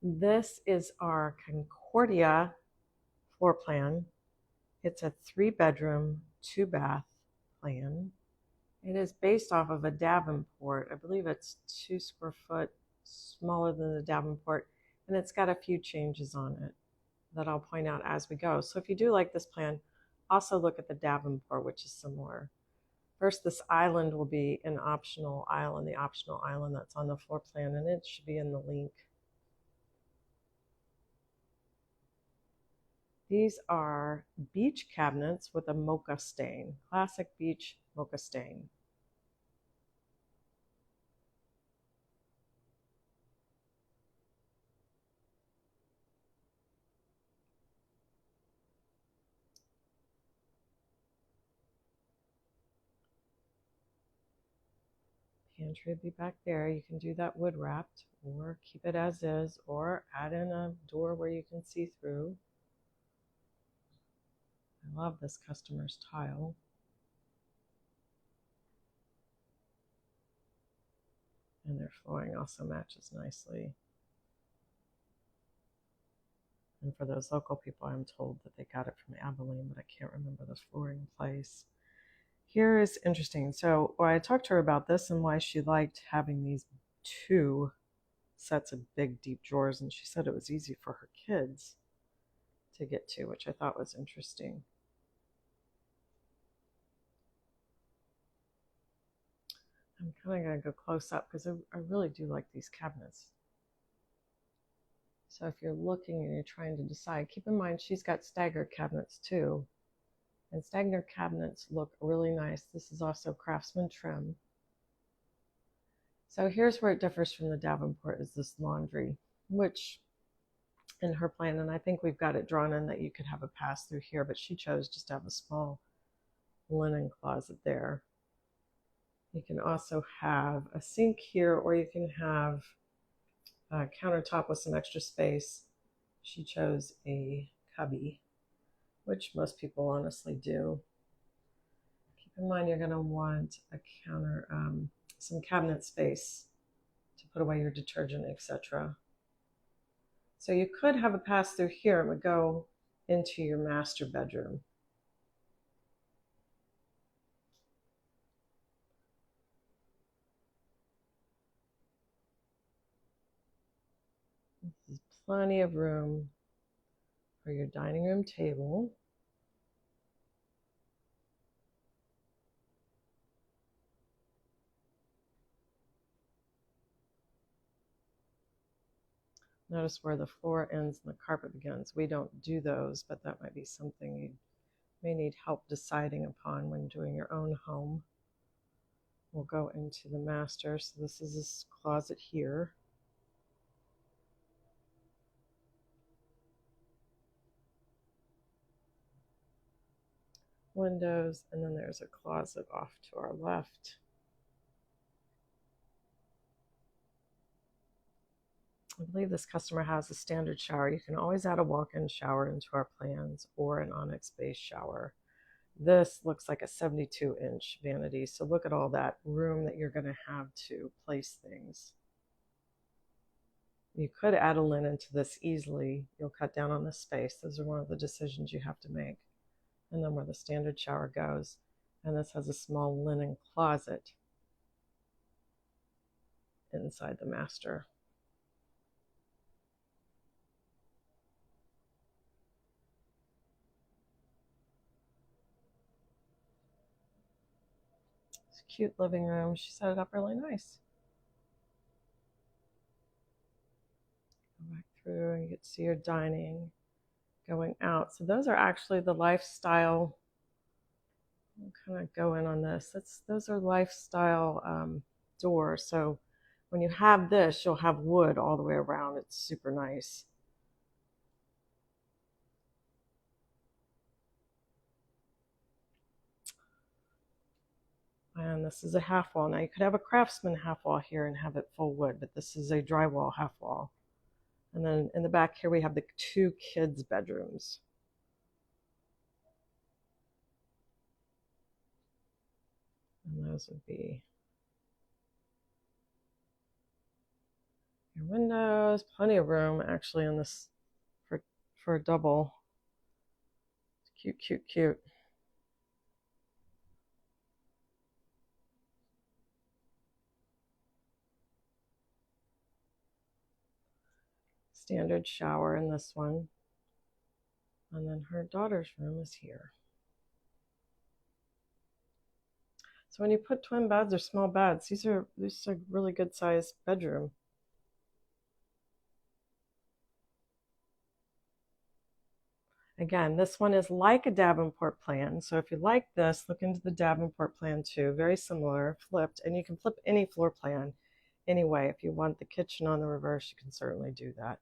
This is our Concordia floor plan. It's a 3-bedroom, 2-bath plan. It is based off of a Davenport. I believe it's 2 square foot smaller than the Davenport, and it's got a few changes on it that I'll point out as we go. So if you do like this plan, also look at the Davenport, which is similar. First, this island will be an optional island, the optional island that's on the floor plan, and it should be in the link. These are Beech cabinets with a Mocha stain, classic Beech Mocha stain. Pantry will be back there. You can do that wood wrapped or keep it as is or add in a door where you can see through. I love this customer's tile. And their flooring also matches nicely. And for those local people, I'm told that they got it from Abilene, but I can't remember the flooring place. Here is interesting. So I talked to her about this and why she liked having these 2 sets of big, deep drawers, and she said it was easy for her kids to get to, which I thought was interesting. I'm kind of going to go close up because I really do like these cabinets. So if you're looking and you're trying to decide, keep in mind she's got staggered cabinets too. And staggered cabinets look really nice. This is also Craftsman trim. So here's where it differs from the Davenport is this laundry, which in her plan, and I think we've got it drawn in that you could have a pass through here, but she chose just to have a small linen closet there. You can also have a sink here, or you can have a countertop with some extra space. She chose a cubby, which most people honestly do. Keep in mind you're going to want a some cabinet space to put away your detergent, etc. So you could have a pass through here. It would go into your master bedroom. This is plenty of room for your dining room table. Notice where the floor ends and the carpet begins. We don't do those, but that might be something you may need help deciding upon when doing your own home. We'll go into the master. So this is this closet here. Windows, and then there's a closet off to our left. I believe this customer has a standard shower. You can always add a walk-in shower into our plans or an onyx-based shower. This looks like a 72-inch vanity, so look at all that room that you're going to have to place things. You could add a linen to this easily. You'll cut down on the space. Those are one of the decisions you have to make. And then where the standard shower goes. And this has a small linen closet inside the master. It's a cute living room. She set it up really nice. Go back through and you get to see your dining going out. So those are actually the lifestyle. I'll kind of go in on this. Those are lifestyle doors. So when you have this, you'll have wood all the way around. It's super nice. And this is a half wall. Now you could have a Craftsman half wall here and have it full wood, but this is a drywall half wall. And then in the back here we have the 2 kids' bedrooms. And those would be Your windows, plenty of room actually in this for a double. Cute, cute, cute. Standard shower in this one. And then her daughter's room is here. So when you put twin beds or small beds, these are a really good sized bedroom. Again, this one is like a Davenport plan. So if you like this, look into the Davenport plan too. Very similar, flipped, and you can flip any floor plan anyway. If you want the kitchen on the reverse, you can certainly do that.